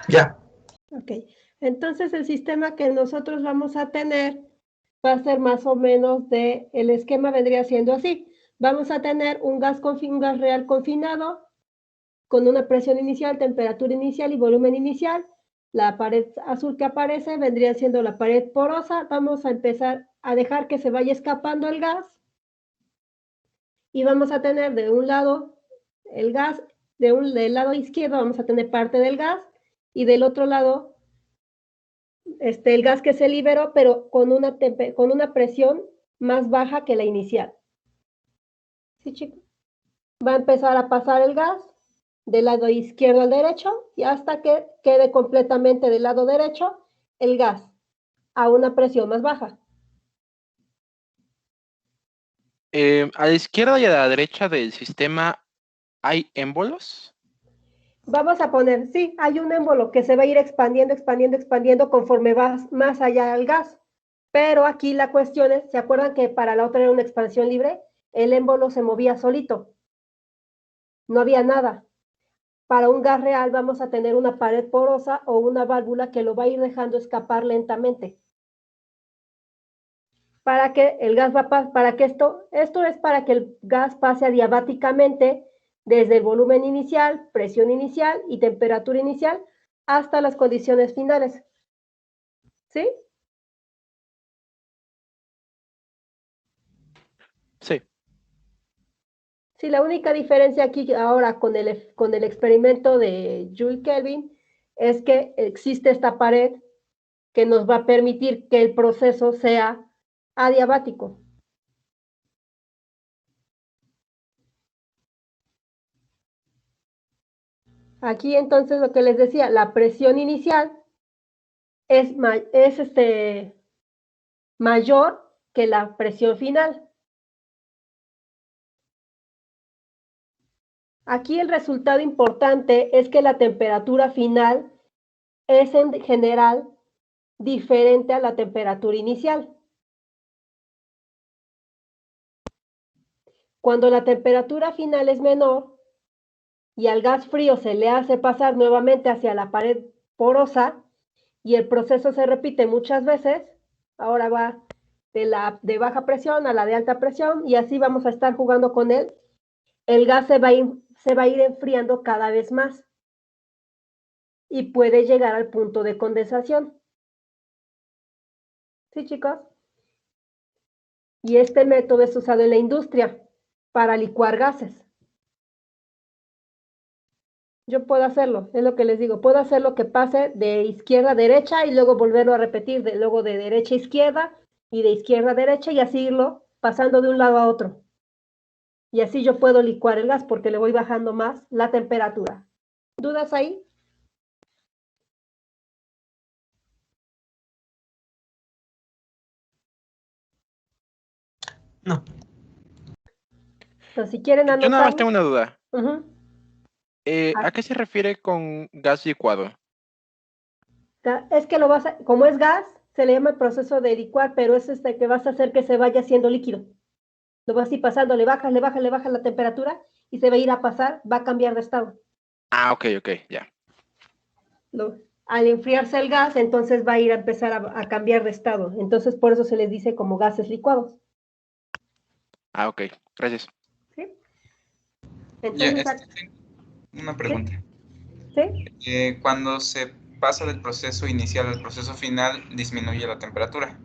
Ya. Ok, entonces el sistema que nosotros vamos a tener va a ser más o menos el esquema vendría siendo así. Vamos a tener un gas real confinado con una presión inicial, temperatura inicial y volumen inicial. La pared azul que aparece vendría siendo la pared porosa. Vamos a empezar a dejar que se vaya escapando el gas y vamos a tener de un lado el gas, del lado izquierdo vamos a tener parte del gas y del otro lado el gas que se liberó, pero con una presión más baja que la inicial. ¿Sí, chicos? Va a empezar a pasar el gas del lado izquierdo al derecho y hasta que quede completamente del lado derecho el gas a una presión más baja. A la izquierda y a la derecha del sistema hay émbolos. Vamos a poner, sí, hay un émbolo que se va a ir expandiendo, expandiendo, expandiendo conforme vas más allá del gas. Pero aquí la cuestión es, ¿se acuerdan que para la otra era una expansión libre? El émbolo se movía solito. No había nada. Para un gas real vamos a tener una pared porosa o una válvula que lo va a ir dejando escapar lentamente. Para que el gas para que esto es para que el gas pase adiabáticamente desde el volumen inicial, presión inicial y temperatura inicial hasta las condiciones finales. ¿Sí? Sí. Sí, la única diferencia aquí ahora con el experimento de Joule Kelvin es que existe esta pared que nos va a permitir que el proceso sea adiabático. Aquí entonces lo que les decía, la presión inicial es mayor que la presión final. Aquí el resultado importante es que la temperatura final es en general diferente a la temperatura inicial. Cuando la temperatura final es menor y al gas frío se le hace pasar nuevamente hacia la pared porosa y el proceso se repite muchas veces, ahora va de baja presión a la de alta presión y así vamos a estar jugando con él, el gas se va a ir enfriando cada vez más y puede llegar al punto de condensación. ¿Sí, chicos? Y este método es usado en la industria para licuar gases. Yo puedo hacerlo, es lo que les digo, puedo hacerlo que pase de izquierda a derecha y luego volverlo a repetir, luego de derecha a izquierda y de izquierda a derecha y así irlo pasando de un lado a otro. Y así yo puedo licuar el gas porque le voy bajando más la temperatura. ¿Dudas ahí? No. Entonces, si quieren Yo nada más anotar. tengo una duda. ¿A ¿A qué se refiere con gas licuado? Es que como es gas, se le llama el proceso de licuar, pero es que vas a hacer que se vaya haciendo líquido. Lo vas a ir pasando, le bajas la temperatura y se va a ir a pasar, va a cambiar de estado. Ah, ok, ya. Al enfriarse el gas, entonces va a ir a empezar a cambiar de estado. Entonces, por eso se les dice como gases licuados. Ah, ok, gracias. ¿Sí? Ya, Entonces, tengo una pregunta. ¿sí? Cuando se pasa del proceso inicial al proceso final, disminuye la temperatura.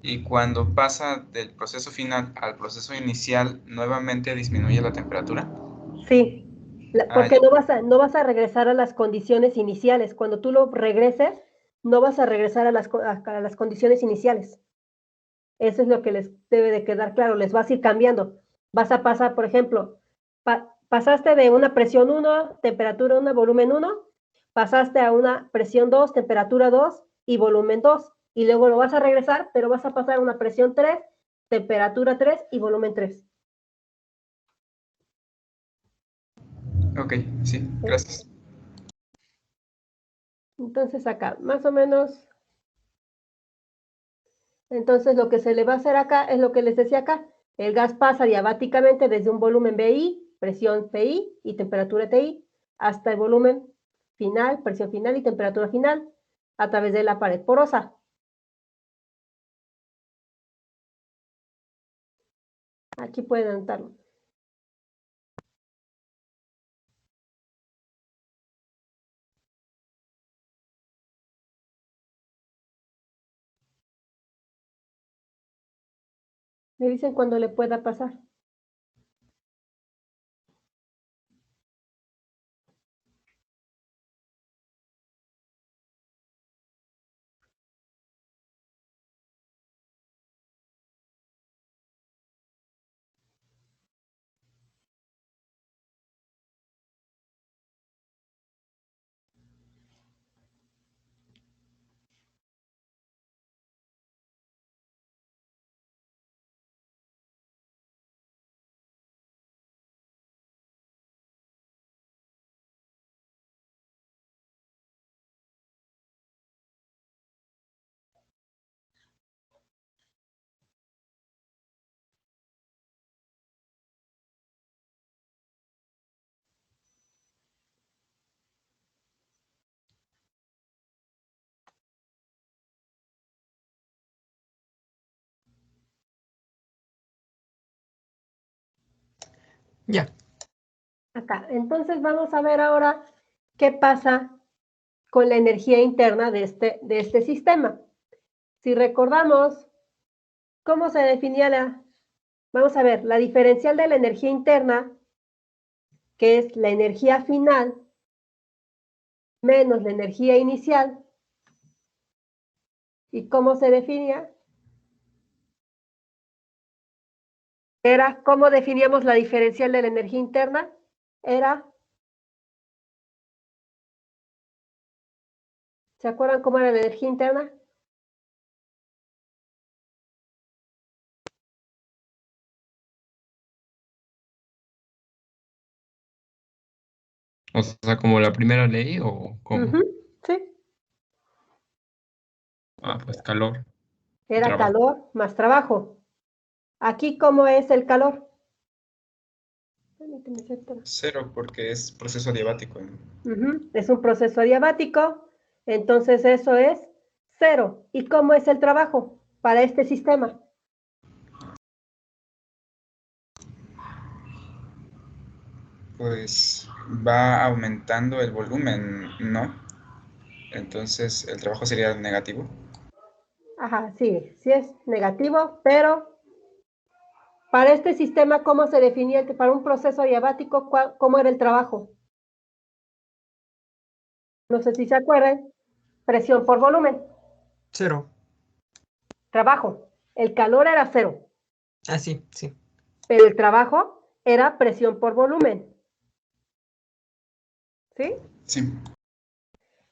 Y cuando pasa del proceso final al proceso inicial, ¿nuevamente disminuye la temperatura? Sí, porque no vas a regresar a las condiciones iniciales. Cuando tú lo regreses, no vas a regresar a las condiciones iniciales. Eso es lo que les debe de quedar claro. Les vas a ir cambiando. Vas a pasar, por ejemplo, pasaste de una presión 1, temperatura 1, volumen 1, pasaste a una presión 2, temperatura 2 y volumen 2. Y luego lo vas a regresar, pero vas a pasar a una presión 3, temperatura 3 y volumen 3. Ok, sí, gracias. Entonces acá, más o menos, entonces lo que se le va a hacer acá es lo que les decía acá. El gas pasa diabáticamente desde un volumen BI, presión PI y temperatura TI, hasta el volumen final, presión final y temperatura final a través de la pared porosa. Aquí pueden anotarlo. Me dicen cuando le pueda pasar. Ya. Acá. Entonces vamos a ver ahora qué pasa con la energía interna de este sistema. Si recordamos cómo se definía vamos a ver, la diferencial de la energía interna, que es la energía final menos la energía inicial. ¿Y cómo se definía? Era, ¿cómo definíamos la diferencial de la energía interna? Era, ¿se acuerdan cómo era la energía interna? O sea, como la primera ley o cómo. Sí. Ah, pues calor. Era Trabajo. calor más trabajo. Aquí, ¿cómo es el calor? Cero, porque es proceso adiabático. Es un proceso adiabático, entonces eso es 0. ¿Y cómo es el trabajo para este sistema? Pues va aumentando el volumen, ¿no? Entonces el trabajo sería negativo. Ajá, sí es negativo, pero para este sistema, ¿cómo se definía para un proceso adiabático, cómo era el trabajo? No sé si se acuerdan, presión por volumen. 0. Trabajo, el calor era 0. Ah, sí. Pero el trabajo era presión por volumen. ¿Sí? Sí.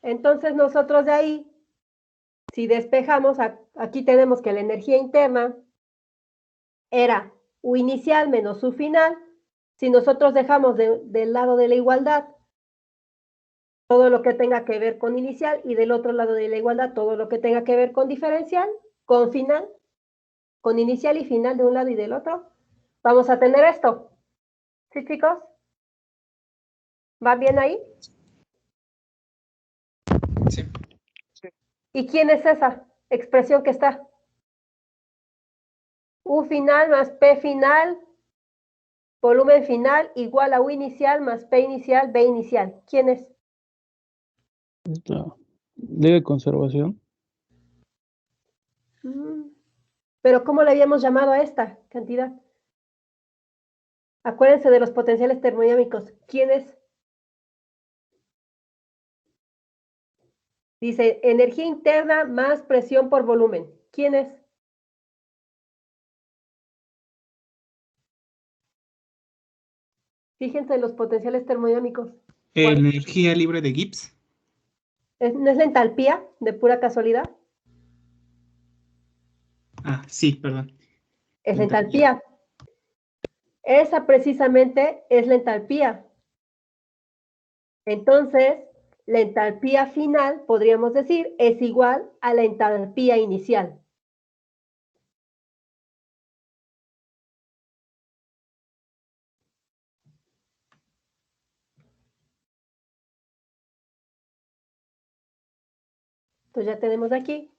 Entonces nosotros de ahí, si despejamos, aquí tenemos que la energía interna era U inicial menos U final. Si nosotros dejamos del lado de la igualdad todo lo que tenga que ver con inicial y del otro lado de la igualdad todo lo que tenga que ver con diferencial, con final, con inicial y final de un lado y del otro, vamos a tener esto. ¿Sí, chicos? ¿Va bien ahí? Sí. ¿Y quién es esa expresión que está? U final más P final, volumen final, igual a U inicial más P inicial, B inicial. ¿Quién es? La ley de conservación. Pero ¿cómo le habíamos llamado a esta cantidad? Acuérdense de los potenciales termodinámicos. ¿Quién es? Dice, energía interna más presión por volumen. ¿Quién es? Fíjense en los potenciales termodinámicos. Energía libre de Gibbs. ¿No es la entalpía de pura casualidad? Ah, sí, perdón. Es la entalpía. Esa precisamente es la entalpía. Entonces, la entalpía final, podríamos decir, es igual a la entalpía inicial. Entonces ya tenemos aquí.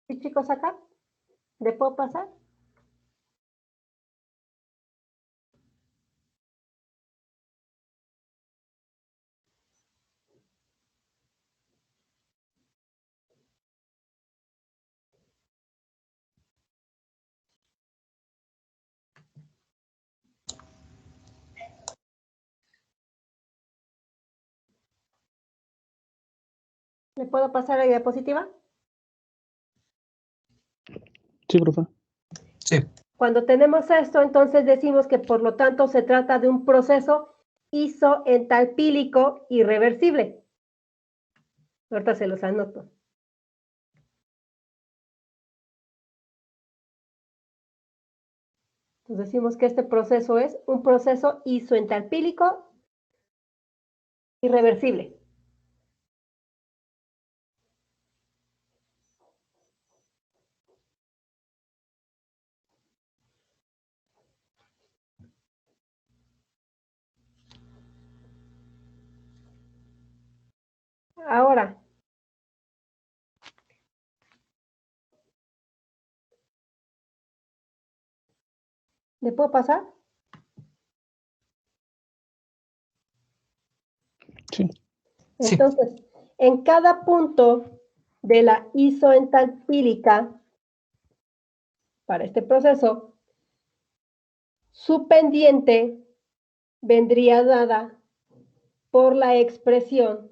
¿Sí, chicos, acá? ¿Le puedo pasar? ¿Le puedo pasar la diapositiva? Sí, profe. Sí. Cuando tenemos esto, entonces decimos que por lo tanto se trata de un proceso isoentalpílico irreversible. Ahorita se los anoto. Entonces decimos que este proceso es un proceso isoentalpílico irreversible. Ahora, ¿le puedo pasar? Sí. Entonces, en cada punto de la isoentalpílica, para este proceso, su pendiente vendría dada por la expresión.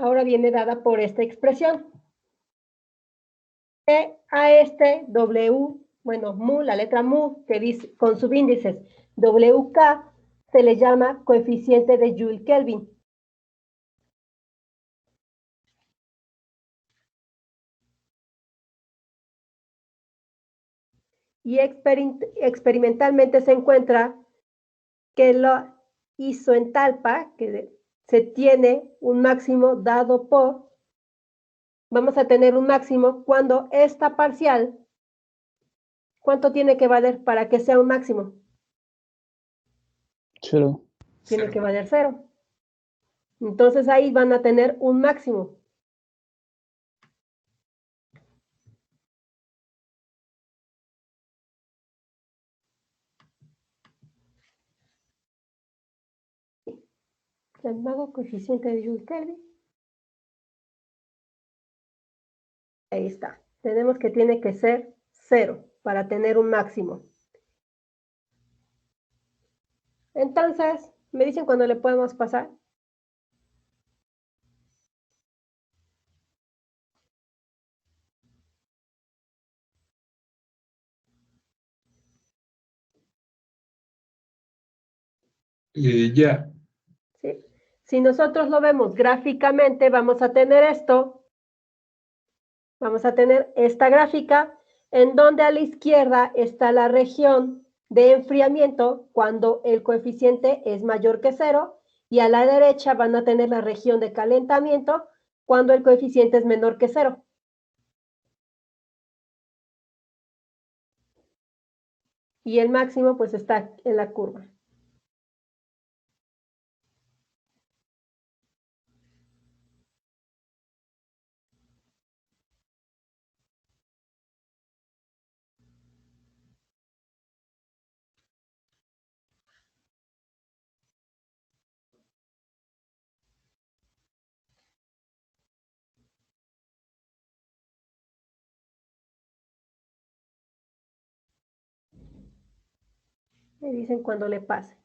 Ahora viene dada por esta expresión. A este W, bueno, mu, la letra mu, que dice, con subíndices WK, se le llama coeficiente de Joule Kelvin. Y experimentalmente se encuentra que la isoentalpa, que se tiene un máximo dado por, vamos a tener un máximo cuando esta parcial, ¿cuánto tiene que valer para que sea un máximo? 0. Tiene que valer 0. Entonces ahí van a tener un máximo. Llamado coeficiente de Joule Kelvin. Ahí está. Tenemos que tiene que ser 0 para tener un máximo. Entonces, ¿me dicen cuándo le podemos pasar? Ya. ¿Sí? Si nosotros lo vemos gráficamente, vamos a tener esto. Vamos a tener esta gráfica en donde a la izquierda está la región de enfriamiento cuando el coeficiente es mayor que 0 y a la derecha van a tener la región de calentamiento cuando el coeficiente es menor que 0. Y el máximo pues está en la curva. Me dicen cuando le pase.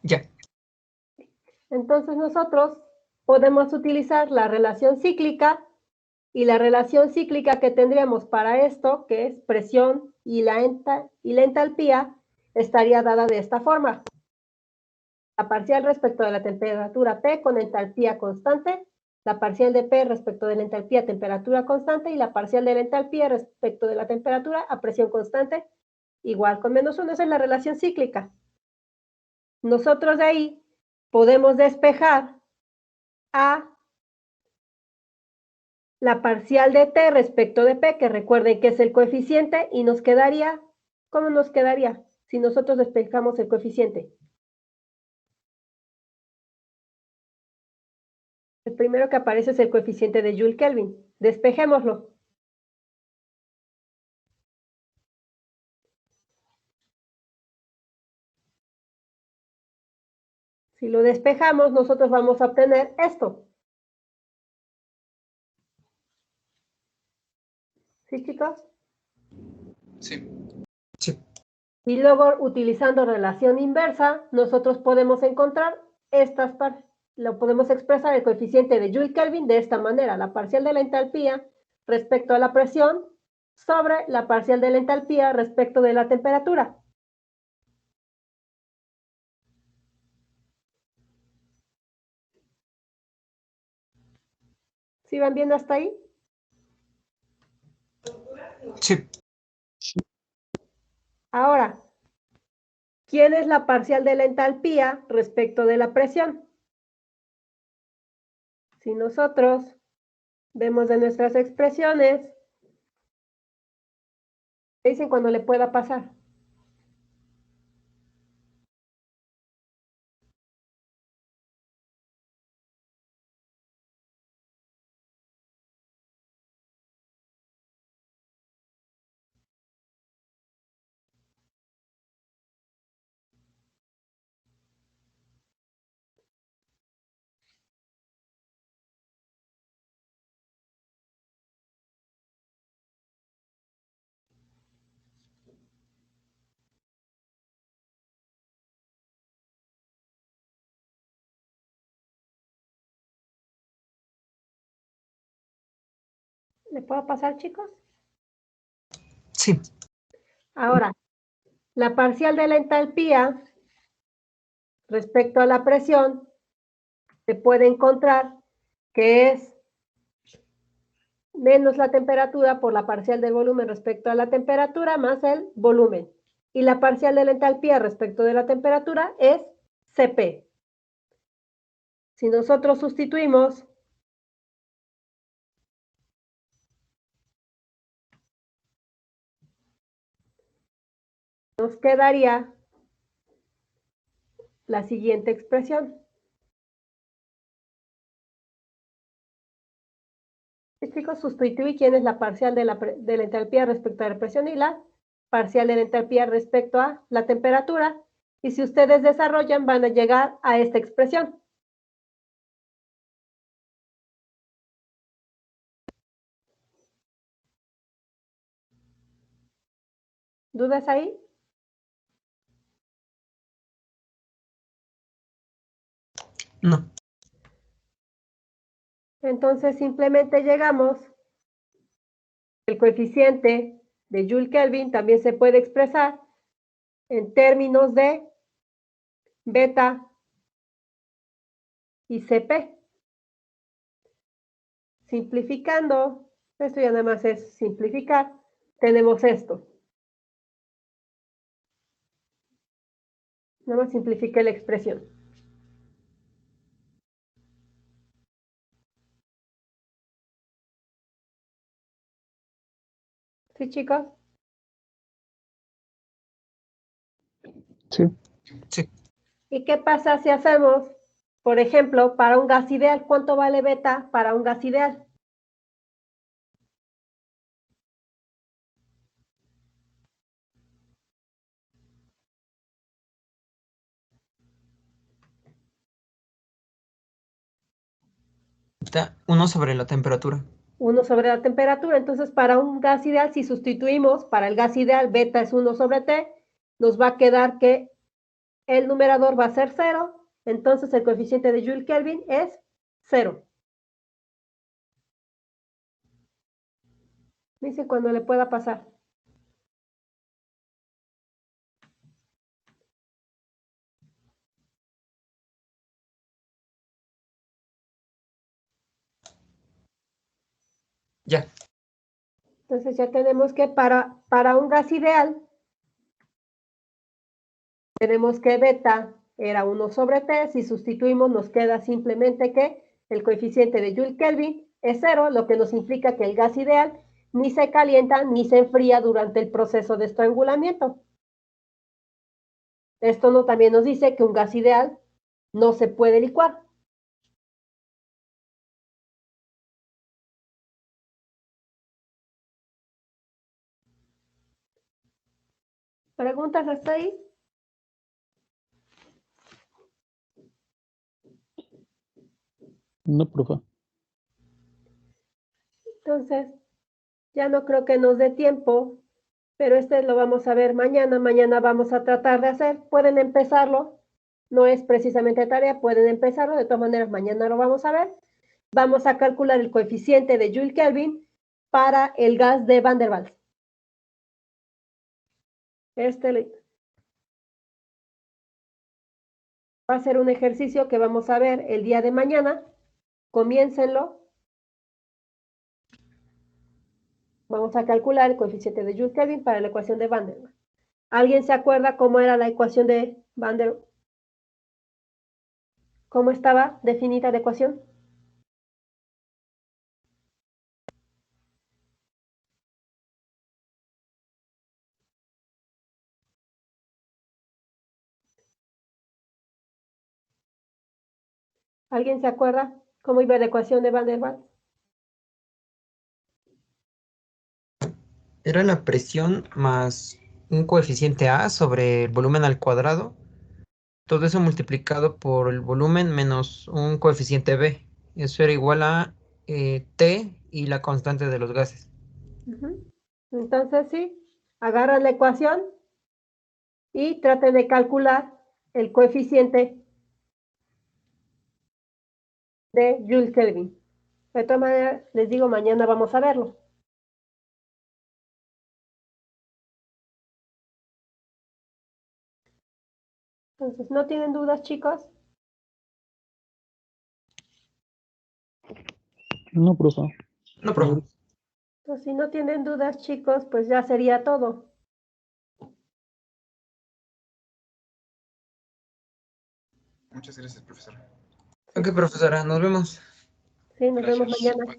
Ya. Entonces nosotros podemos utilizar la relación cíclica Y la relación cíclica que tendríamos para esto, que es presión y la entalpía, estaría dada de esta forma. La parcial respecto de la temperatura P con entalpía constante, la parcial de P respecto de la entalpía a temperatura constante y la parcial de la entalpía respecto de la temperatura a presión constante, igual con -1. Esa es la relación cíclica. Nosotros de ahí podemos despejar a la parcial de T respecto de P, que recuerden que es el coeficiente, y nos quedaría, ¿cómo nos quedaría si nosotros despejamos el coeficiente? El primero que aparece es el coeficiente de Joule Kelvin. Despejémoslo. Si lo despejamos, nosotros vamos a obtener esto. ¿Sí, chicos? Sí. Sí. Y luego, utilizando relación inversa, nosotros podemos encontrar estas partes. Lo podemos expresar el coeficiente de Joule Kelvin de esta manera. La parcial de la entalpía respecto a la presión sobre la parcial de la entalpía respecto de la temperatura. ¿Sí van viendo hasta ahí? Sí. Ahora, ¿quién es la parcial de la entalpía respecto de la presión? Si nosotros vemos de nuestras expresiones, ¿qué dicen cuando le pueda pasar? ¿Le puedo pasar, chicos? Sí. Ahora, la parcial de la entalpía respecto a la presión se puede encontrar que es menos la temperatura por la parcial del volumen respecto a la temperatura más el volumen. Y la parcial de la entalpía respecto de la temperatura es Cp. Si nosotros sustituimos nos quedaría la siguiente expresión. ¿Sí, chicos? Sustituí quién es la parcial de la entalpía respecto a la presión y la parcial de la entalpía respecto a la temperatura. Y si ustedes desarrollan, van a llegar a esta expresión. ¿Dudas ahí? No. Entonces simplemente llegamos, el coeficiente de Joule Kelvin también se puede expresar en términos de beta y Cp. Simplificando, esto ya nada más es simplificar, tenemos esto. Nada más simplifique la expresión. ¿Sí, chicos? Sí. Sí. ¿Y qué pasa si hacemos, por ejemplo, para un gas ideal? ¿Cuánto vale beta para un gas ideal? Está 1 sobre la temperatura. 1 sobre la temperatura. Entonces, para un gas ideal, si sustituimos, para el gas ideal, beta es 1 sobre T, nos va a quedar que el numerador va a ser 0. Entonces, el coeficiente de Joule Kelvin es 0. Dice cuando le pueda pasar. Ya. Entonces ya tenemos que para un gas ideal, tenemos que beta era 1 sobre T. Si sustituimos, nos queda simplemente que el coeficiente de Joule Kelvin es 0, lo que nos implica que el gas ideal ni se calienta ni se enfría durante el proceso de estrangulamiento. Esto también nos dice que un gas ideal no se puede licuar. ¿Preguntas hasta ahí? No, profe. Entonces, ya no creo que nos dé tiempo, pero lo vamos a ver mañana. Mañana vamos a tratar de hacer. Pueden empezarlo. No es precisamente tarea, pueden empezarlo. De todas maneras, mañana lo vamos a ver. Vamos a calcular el coeficiente de Joule Kelvin para el gas de Van der Waals. Va a ser un ejercicio que vamos a ver el día de mañana. Comiéncenlo. Vamos a calcular el coeficiente de Joule Kelvin para la ecuación de Van der Waals. ¿Alguien se acuerda cómo era la ecuación de Van der Waals? ¿Cómo estaba definida la ecuación? ¿Alguien se acuerda cómo iba la ecuación de Van der Waals? Era la presión más un coeficiente A sobre el volumen al cuadrado. Todo eso multiplicado por el volumen menos un coeficiente B. Eso era igual a T y la constante de los gases. Entonces, sí, agarran la ecuación y traten de calcular el coeficiente de Joule Kelvin. De todas maneras, les digo, mañana vamos a verlo. Entonces, ¿no tienen dudas, chicos? No, profe. No, profe. Pues si no tienen dudas, chicos, pues ya sería todo. Muchas gracias, profesora. Ok, profesora, nos vemos. Sí, nos vemos Gracias. mañana.